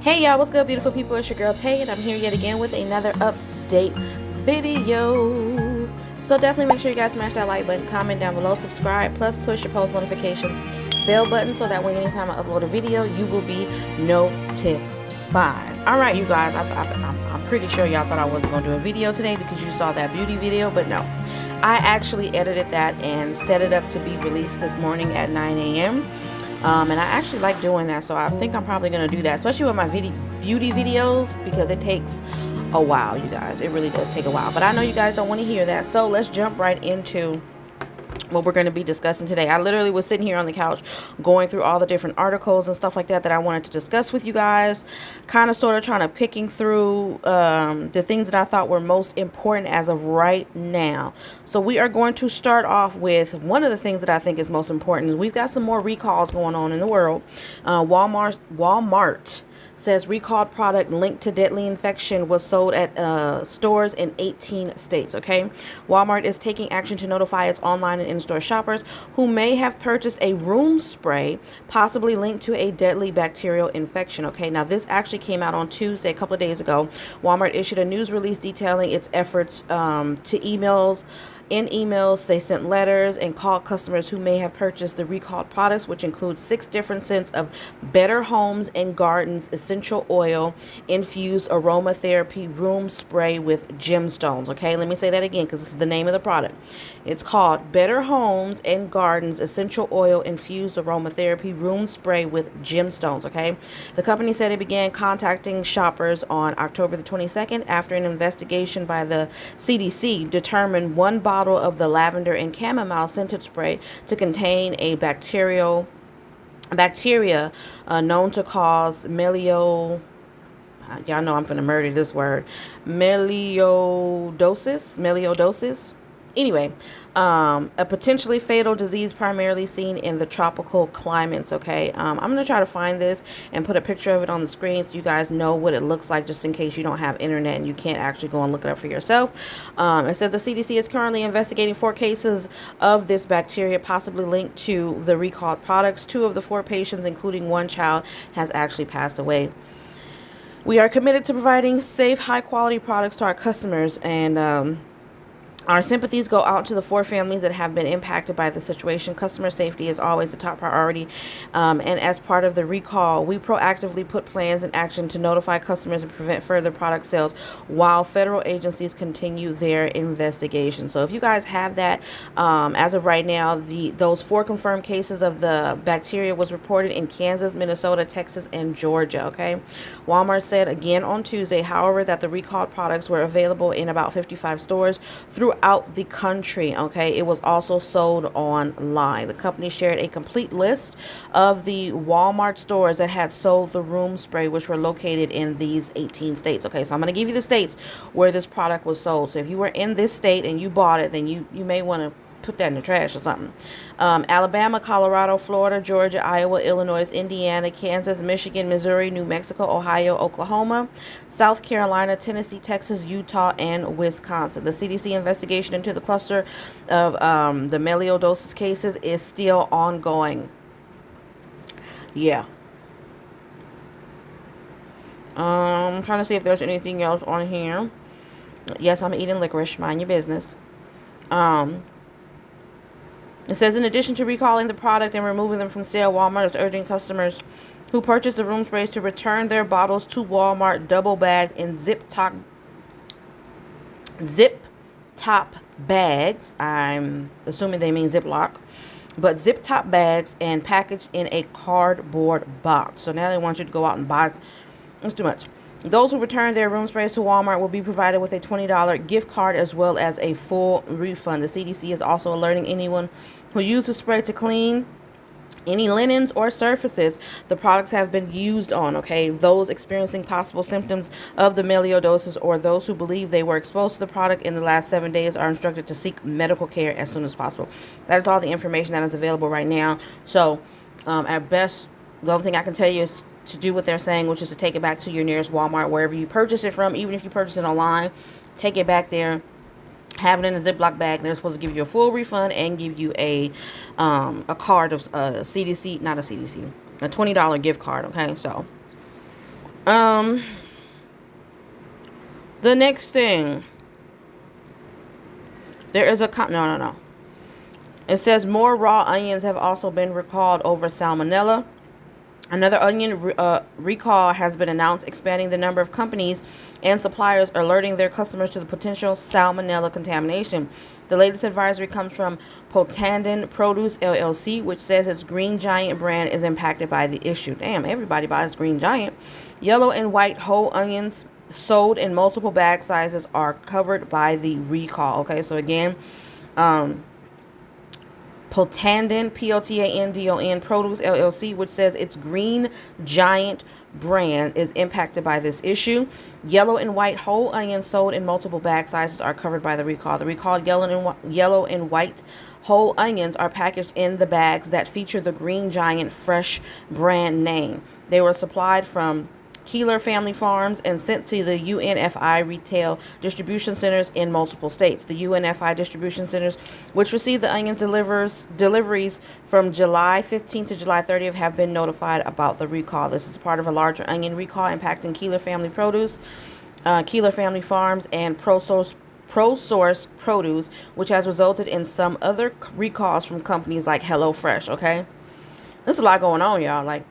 Hey y'all, what's good beautiful people? It's your girl Tay and I'm here yet again with another update video. So definitely make sure you guys smash that like button, comment down below, subscribe, plus push your post notification bell button so that way anytime I upload a video you will be notified. Alright you guys, I'm pretty sure y'all thought I wasn't going to do a video today because you saw that beauty video, but no. I actually edited that and set it up to be released this morning at 9 a.m. And I actually like doing that, so I think I'm probably going to do that, especially with my beauty videos, because it takes a while, you guys. It really does take a while, but I know you guys don't want to hear that, so let's jump right into what we're going to be discussing today. I literally was sitting here on the couch going through all the different articles and stuff like that I wanted to discuss with you guys, kind of sort of trying to picking through the things that I thought were most important as of right now. So we are going to start off with one of the things that I think is most important. We've got some more recalls going on in the world. Walmart says recalled product linked to deadly infection was sold at stores in 18 states. Okay, Walmart is taking action to notify its online and in-store shoppers who may have purchased a room spray possibly linked to a deadly bacterial infection. Okay, now this actually came out on Tuesday, a couple of days ago. Walmart issued a news release detailing its efforts to emails. In emails, they sent letters and called customers who may have purchased the recalled products, which include 6 different scents of Better Homes and Gardens essential oil infused aromatherapy room spray with gemstones. Okay, let me say that again because this is the name of the product. It's called Better Homes and Gardens essential oil infused aromatherapy room spray with gemstones. Okay, the company said it began contacting shoppers on October the 22nd after an investigation by the CDC determined one bottle of the lavender and chamomile scented spray to contain a bacteria known to cause y'all know I'm gonna murder this word, melioidosis. Anyway, a potentially fatal disease primarily seen in the tropical climates. Okay, I'm gonna try to find this and put a picture of it on the screen so you guys know what it looks like, just in case you don't have internet and you can't actually go and look it up for yourself. It says the CDC is currently investigating 4 cases of this bacteria possibly linked to the recalled products. 2 of the 4 patients, including 1 child, has actually passed away. We are committed to providing safe, high-quality products to our customers, and our sympathies go out to the 4 families that have been impacted by the situation. Customer safety is always a top priority. And as part of the recall, we proactively put plans in action to notify customers and prevent further product sales while federal agencies continue their investigation. So if you guys have that, as of right now, those 4 confirmed cases of the bacteria was reported in Kansas, Minnesota, Texas, and Georgia. Okay, Walmart said again on Tuesday, however, that the recalled products were available in about 55 stores throughout the country. Okay, it was also sold online. The company shared a complete list of the Walmart stores that had sold the room spray, which were located in these 18 states. Okay, so I'm going to give you the states where this product was sold. So if you were in this state and you bought it, then you may want to put that in the trash or something. Alabama, Colorado, Florida, Georgia, Iowa, Illinois, Indiana, Kansas, Michigan, Missouri, New Mexico, Ohio, Oklahoma, South Carolina, Tennessee, Texas, Utah, and Wisconsin. The CDC investigation into the cluster of the melioidosis cases is still ongoing. Yeah. I'm trying to see if there's anything else on here. Yes, I'm eating licorice. Mind your business. It says, in addition to recalling the product and removing them from sale, Walmart is urging customers who purchased the room sprays to return their bottles to Walmart double bagged in zip top bags. I'm assuming they mean Ziploc, but zip top bags and packaged in a cardboard box. So now they want you to go out and buy. It's too much. Those who return their room sprays to Walmart will be provided with a $20 gift card as well as a full refund. The CDC is also alerting anyone who uses spray to clean any linens or surfaces the products have been used on. Okay, those experiencing possible symptoms of the melioidosis or those who believe they were exposed to the product in the last 7 days are instructed to seek medical care as soon as possible. That is all the information that is available right now. So at best, the only thing I can tell you is to do what they're saying, which is to take it back to your nearest Walmart, wherever you purchase it from. Even if you purchase it online, take it back there, have it in a Ziploc bag. They're supposed to give you a full refund and give you a card of a $20 gift card. Okay, so Um, the next thing, there is a no. It says more raw onions have also been recalled over salmonella. Another onion recall has been announced, expanding the number of companies and suppliers alerting their customers to the potential salmonella contamination. The latest advisory comes from Potandin Produce LLC, which says its Green Giant brand is impacted by the issue. Damn, everybody buys Green Giant. Yellow and white whole onions sold in multiple bag sizes are covered by the recall. Okay, so again, Potandin, Potandon Produce LLC, which says its Green Giant brand is impacted by this issue. Yellow and white whole onions sold in multiple bag sizes are covered by the recall. The recalled yellow and white whole onions are packaged in the bags that feature the Green Giant Fresh brand name. They were supplied from Keeler Family Farms and sent to the UNFI retail distribution centers in multiple states. The UNFI distribution centers, which receive the onions deliveries from July 15th to July 30th, have been notified about the recall. This is part of a larger onion recall impacting Keeler Family Produce, Keeler Family Farms, and ProSource Produce, which has resulted in some other recalls from companies like HelloFresh. Okay, there's a lot going on, y'all. Like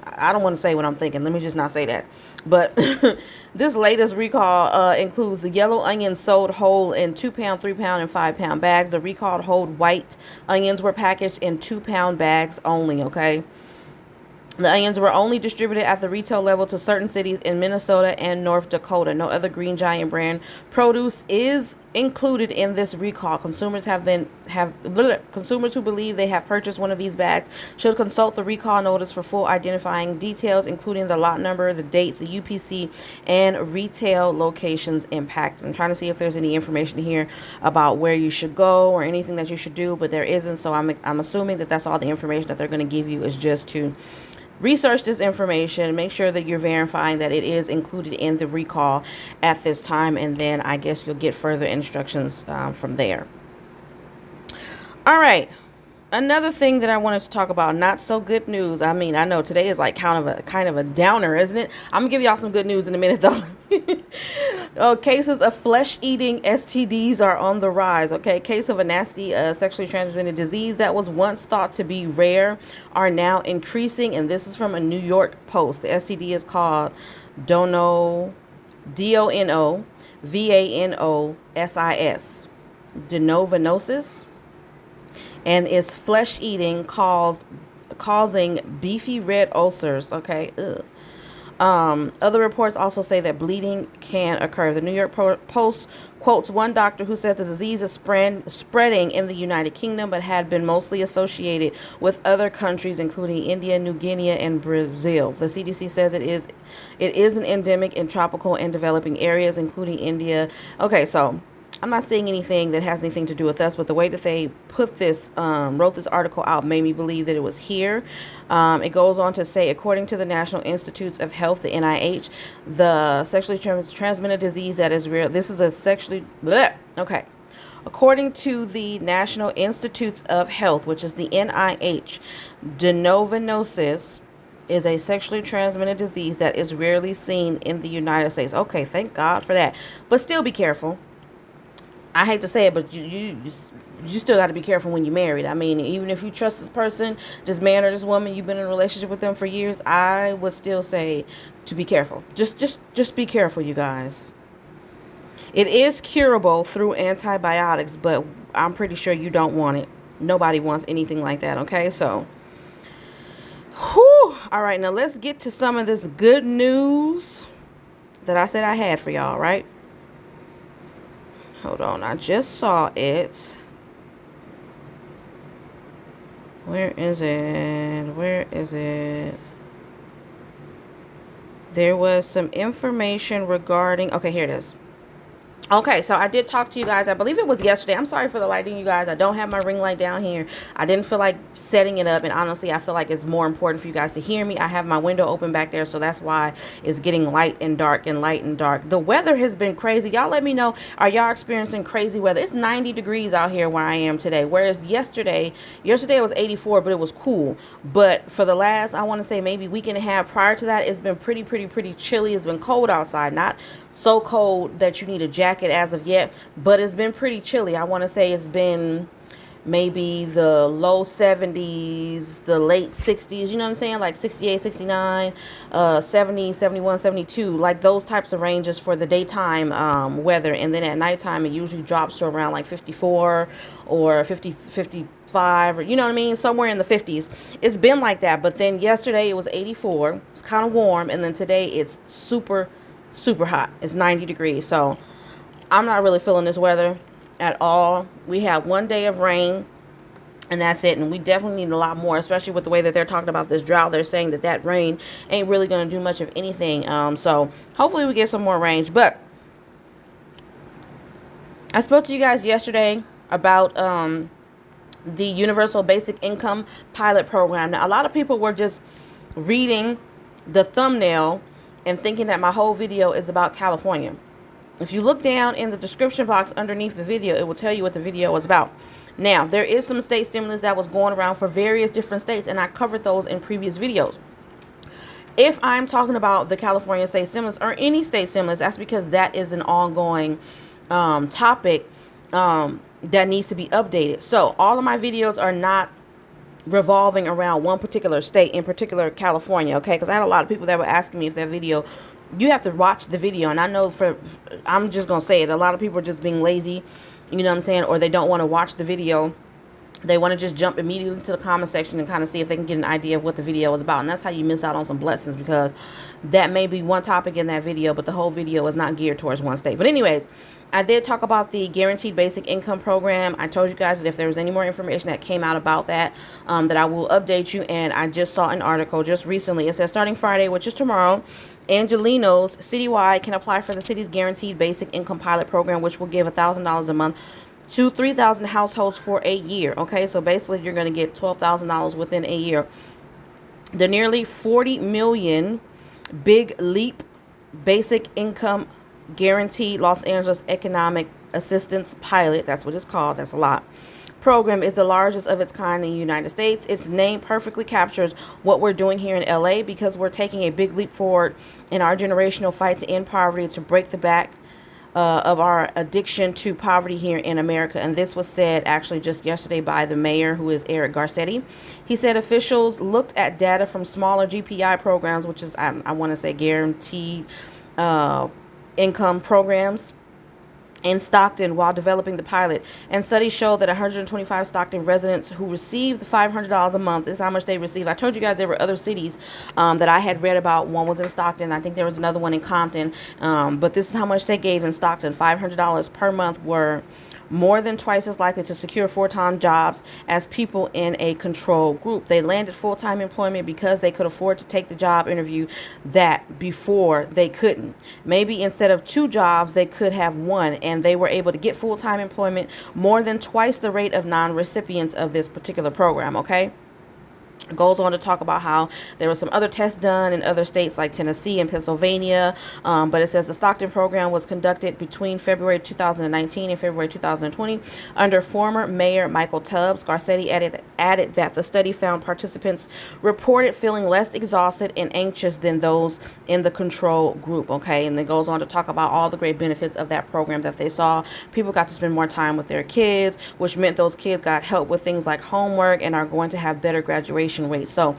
I don't want to say what I'm thinking. Let me just not say that. But this latest recall includes the yellow onions sold whole in 2-pound, 3-pound, and 5-pound bags. The recalled whole white onions were packaged in 2-pound bags only. Okay. The onions were only distributed at the retail level to certain cities in Minnesota and North Dakota. No other Green Giant brand produce is included in this recall. Consumers consumers who believe they have purchased one of these bags should consult the recall notice for full identifying details, including the lot number, the date, the UPC, and retail locations impacted. I'm trying to see if there's any information here about where you should go or anything that you should do, but there isn't. So I'm assuming that that's all the information that they're going to give you, is just to research this information, make sure that you're verifying that it is included in the recall at this time, and then I guess you'll get further instructions from there. All right. Another thing that I wanted to talk about, not so good news. I mean, I know today is like kind of a downer, isn't it? I'm gonna give y'all some good news in a minute, though. Cases of flesh-eating STDs are on the rise. Okay, case of a nasty sexually transmitted disease that was once thought to be rare are now increasing, and this is from a New York Post. The STD is called DONOVANOSIS, DONOVANOSIS, and is flesh-eating causing beefy red ulcers. Okay. Ugh. Other reports also say that bleeding can occur. The New York Post quotes one doctor who said the disease is spreading in the United Kingdom, but had been mostly associated with other countries, including India, New Guinea, and Brazil. The CDC says it is an endemic in tropical and developing areas, including India. Okay, so I'm not saying anything that has anything to do with us, but the way that they put this, wrote this article out, made me believe that it was here. It goes on to say, according to the National Institutes of Health, the NIH, the sexually transmitted disease that is real. This is a sexually, bleh, okay. According to the National Institutes of Health, which is the NIH, DONOVANOSIS is a sexually transmitted disease that is rarely seen in the United States. Okay, thank God for that. But still be careful. I hate to say it, but you still got to be careful when you're married. I mean, even if you trust this person, this man or this woman, you've been in a relationship with them for years, I would still say to be careful. Just be careful, you guys. It is curable through antibiotics, but I'm pretty sure you don't want it. Nobody wants anything like that, okay? So, whew. All right, now let's get to some of this good news that I said I had for y'all, right? Hold on, I just saw it. Where is it? Where is it? There was some information regarding, okay, here it is. Okay, so I did talk to you guys. I believe it was yesterday. I'm sorry for the lighting, you guys. I don't have my ring light down here. I didn't feel like setting it up, and honestly, I feel like it's more important for you guys to hear me. I have my window open back there, so that's why it's getting light and dark and light and dark. The weather has been crazy. Y'all let me know, are y'all experiencing crazy weather? It's 90 degrees out here where I am today, whereas yesterday it was 84, but it was cool. But for the last, I want to say maybe week and a half prior to that, it's been pretty chilly. It's been cold outside. Not so cold that you need a jacket as of yet, but it's been pretty chilly. I want to say it's been maybe the low 70s, the late 60s, you know what I'm saying, like 68, 69, 70, 71, 72, like those types of ranges for the daytime weather. And then at nighttime it usually drops to around like 54 or 50, 55, or you know what I mean, somewhere in the 50s. It's been like that. But then yesterday it was 84. It's kind of warm, and then today it's super hot. It's 90 degrees. So I'm not really feeling this weather at all. We have one day of rain, and that's it. And we definitely need a lot more, especially with the way that they're talking about this drought. They're saying that that rain ain't really going to do much of anything. So hopefully we get some more rain. But I spoke to you guys yesterday about the Universal Basic Income Pilot Program. Now, a lot of people were just reading the thumbnail and thinking that my whole video is about California. If you look down in the description box underneath the video, it will tell you what the video is about. Now, there is some state stimulus that was going around for various different states, and I covered those in previous videos. If I'm talking about the California state stimulus or any state stimulus, that's because that is an ongoing topic that needs to be updated. So all of my videos are not revolving around one particular state, in particular California, okay? Because I had a lot of people that were asking me if that video, you have to watch the video. And I know I'm just going to say it, a lot of people are just being lazy, you know what I'm saying? Or they don't want to watch the video. They want to just jump immediately to the comment section and kind of see if they can get an idea of what the video is about. And that's how you miss out on some blessings, because that may be one topic in that video, but the whole video is not geared towards one state. But anyways, I did talk about the Guaranteed Basic Income Program. I told you guys that if there was any more information that came out about that, that I will update you. And I just saw an article just recently. It says starting Friday, which is tomorrow, Angelinos citywide can apply for the city's Guaranteed Basic Income Pilot Program, which will give $1,000 a month to 3,000 households for a year. Okay, so basically you're going to get $12,000 within a year. The nearly 40 million Big Leap Basic Income Guaranteed Los Angeles Economic Assistance Pilot, that's what it's called, that's a lot, program is the largest of its kind in the United States. Its name perfectly captures what we're doing here in LA, because we're taking a big leap forward in our generational fight to end poverty, to break the back of our addiction to poverty here in America. And this was said actually just yesterday by the mayor, who is Eric Garcetti. He said officials looked at data from smaller GPI programs, which is, I want to say, guaranteed income programs in Stockton while developing the pilot, and studies show that 125 Stockton residents who received $500 a month is how much they receive. I told you guys there were other cities that I had read about. One was in Stockton. I think there was another one in Compton, but this is how much they gave in Stockton. $500 per month were more than twice as likely to secure full-time jobs as people in a control group. They landed full-time employment because they could afford to take the job interview that before they couldn't. Maybe instead of 2 jobs, they could have 1, and they were able to get full-time employment more than twice the rate of non-recipients of this particular program, okay? Goes on to talk about how there were some other tests done in other states like Tennessee and Pennsylvania, but it says the Stockton program was conducted between February 2019 and February 2020 under former Mayor Michael Tubbs. Garcetti added that the study found participants reported feeling less exhausted and anxious than those in the control group, okay? And it goes on to talk about all the great benefits of that program that they saw. People got to spend more time with their kids, which meant those kids got help with things like homework and are going to have better graduation rates. So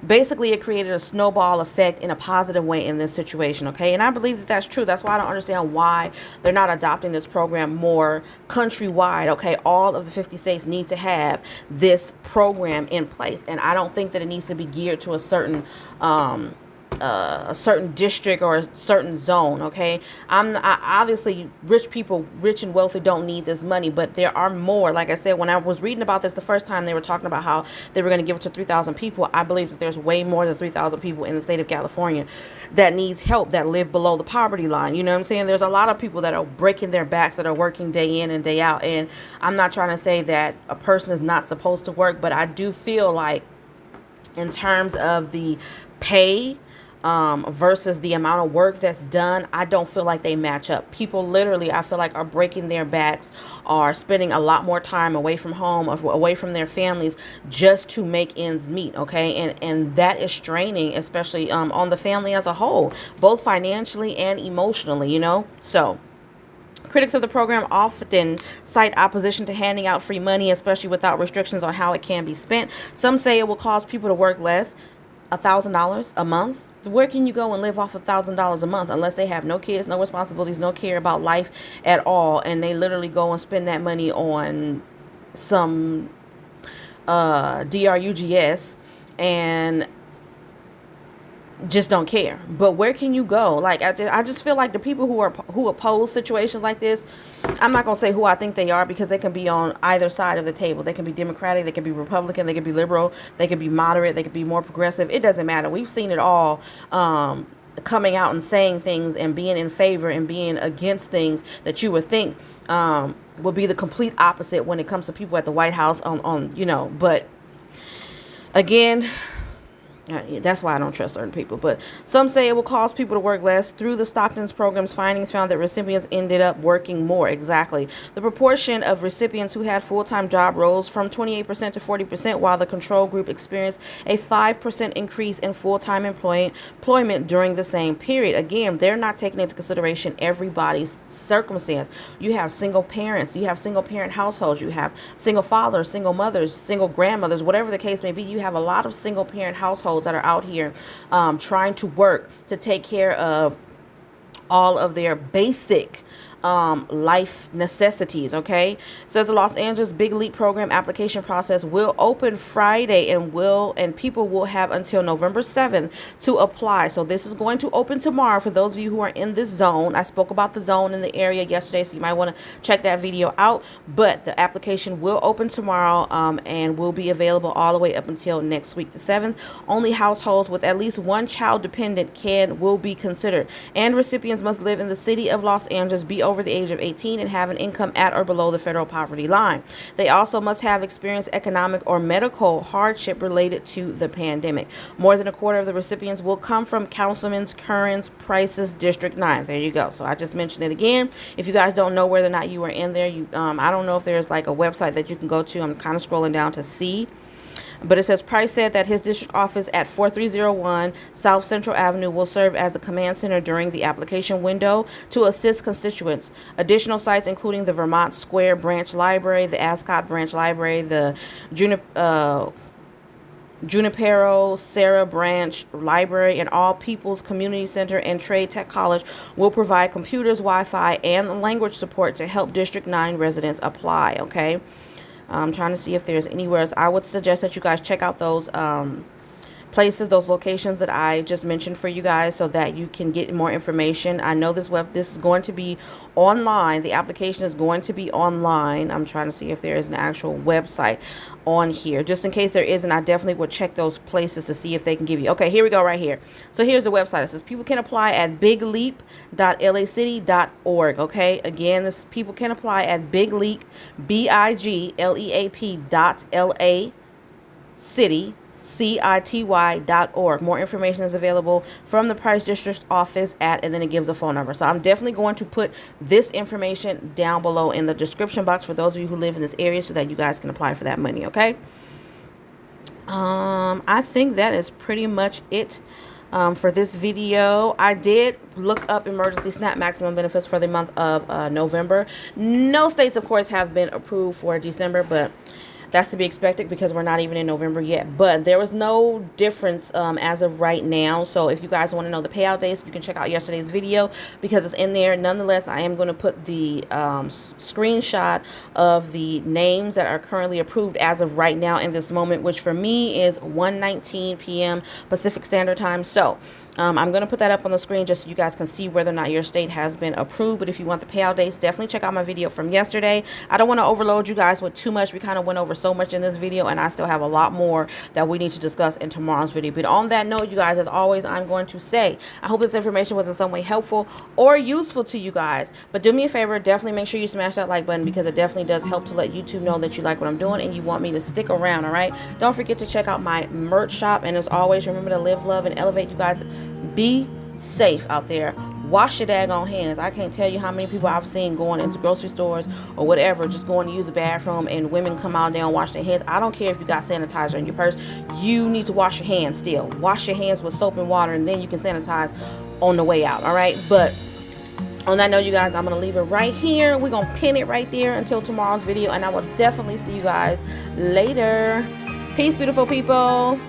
basically it created a snowball effect in a positive way in this situation, okay? And I believe that that's true. That's why I don't understand why they're not adopting this program more countrywide, okay? All of the 50 states need to have this program in place, and I don't think that it needs to be geared to a certain a certain district or a certain zone. Okay, obviously rich people, rich and wealthy, don't need this money, but there are more. Like I said, when I was reading about this the first time, they were talking about how they were going to give it to 3,000 people. I believe that there's way more than 3,000 people in the state of California that needs help, that live below the poverty line. You know what I'm saying? There's a lot of people that are breaking their backs, that are working day in and day out. And I'm not trying to say that a person is not supposed to work, but I do feel like in terms of the pay versus the amount of work that's done, I don't feel like they match up. People literally, I feel like, are breaking their backs, are spending a lot more time away from home, away from their families, just to make ends meet. Okay, and that is straining, especially on the family as a whole, both financially and emotionally, you know. So critics of the program often cite opposition to handing out free money, especially without restrictions on how it can be spent. Some say it will cause people to work less. $1,000 a month? Where can you go and live off $1,000 a month unless they have no kids, no responsibilities, no care about life at all, and they literally go and spend that money on some DRUGS and just don't care? But where can you go? Like, I just feel like the people who oppose situations like this, I'm not gonna say who I think they are, because they can be on either side of the table. They can be Democratic, they can be Republican, they can be liberal, they can be moderate, they can be more progressive. It doesn't matter. We've seen it all, coming out and saying things and being in favor and being against things that you would think will be the complete opposite when it comes to people at the White House on you know. But again, that's why I don't trust certain people. But some say it will cause people to work less. Through the Stockton's program's findings found that recipients ended up working more. Exactly. The proportion of recipients who had full-time job rose from 28% to 40%, while the control group experienced a 5% increase in full-time employment during the same period. Again, they're not taking into consideration everybody's circumstance. You have single parents, you have single parent households, you have single fathers, single mothers, single grandmothers, whatever the case may be. You have a lot of single parent households that are out here trying to work to take care of all of their basic life necessities. Okay, says the Los Angeles Big Leap program application process will open Friday and people will have until November 7th to apply. So this is going to open tomorrow for those of you who are in this zone. I spoke about the zone in the area yesterday, so you might want to check that video out. But the application will open tomorrow and will be available all the way up until next week, the 7th. Only households with at least one child dependent will be considered, and recipients must live in the city of Los Angeles, be over the age of 18, and have an income at or below the federal poverty line. They also must have experienced economic or medical hardship related to the pandemic. More than a quarter of the recipients will come from Councilman Curran's Price's District 9. There you go. So I just mentioned it again. If you guys don't know whether or not you are in there, I don't know if there's like a website that you can go to. I'm kind of scrolling down to see. But it says Price said that his district office at 4301 South Central Avenue will serve as a command center during the application window to assist constituents. Additional sites including the Vermont Square Branch Library, the Ascot Branch Library, the Junipero Serra Branch Library, and All People's Community Center and Trade Tech College will provide computers, Wi-Fi, and language support to help District 9 residents apply. Okay, I'm trying to see if there's anywhere else. I would suggest that you guys check out those places, those locations that I just mentioned for you guys, so that you can get more information. I know this is going to be online. The application is going to be online. I'm trying to see if there is an actual website on here. Just in case there isn't, I definitely would check those places to see if they can give you. Okay, here we go right here. So here's the website. It says people can apply at bigleap.lacity.org. Okay, again, this people can apply at bigleap, bigleap.lacity.org. More information is available from the Price District office and then it gives a phone number. So I'm definitely going to put this information down below in the description box for those of you who live in this area, so that you guys can apply for that money. Okay, I think that is pretty much it for this video. I did look up emergency SNAP maximum benefits for the month of November. No states, of course, have been approved for December, but that's to be expected because we're not even in November yet. But there was no difference as of right now. So if you guys want to know the payout dates, you can check out yesterday's video because it's in there. Nonetheless, I am going to put the screenshot of the names that are currently approved as of right now in this moment, which for me is 1:19 p.m. Pacific Standard Time. So I'm going to put that up on the screen just so you guys can see whether or not your state has been approved. But if you want the payout dates, definitely check out my video from yesterday. I don't want to overload you guys with too much. We kind of went over so much in this video, and I still have a lot more that we need to discuss in tomorrow's video. But on that note, you guys, as always, I'm going to say, I hope this information was in some way helpful or useful to you guys. But do me a favor, definitely make sure you smash that like button, because it definitely does help to let YouTube know that you like what I'm doing and you want me to stick around, all right? Don't forget to check out my merch shop. And as always, remember to live, love, and elevate, you guys. Be safe out there. Wash your daggone hands. I can't tell you how many people I've seen going into grocery stores or whatever, just going to use the bathroom, and women come out there and wash their hands. I don't care if you got sanitizer in your purse. You need to wash your hands still. Wash your hands with soap and water, and then you can sanitize on the way out, all right? But on that note, you guys, I'm going to leave it right here. We're going to pin it right there until tomorrow's video, and I will definitely see you guys later. Peace, beautiful people.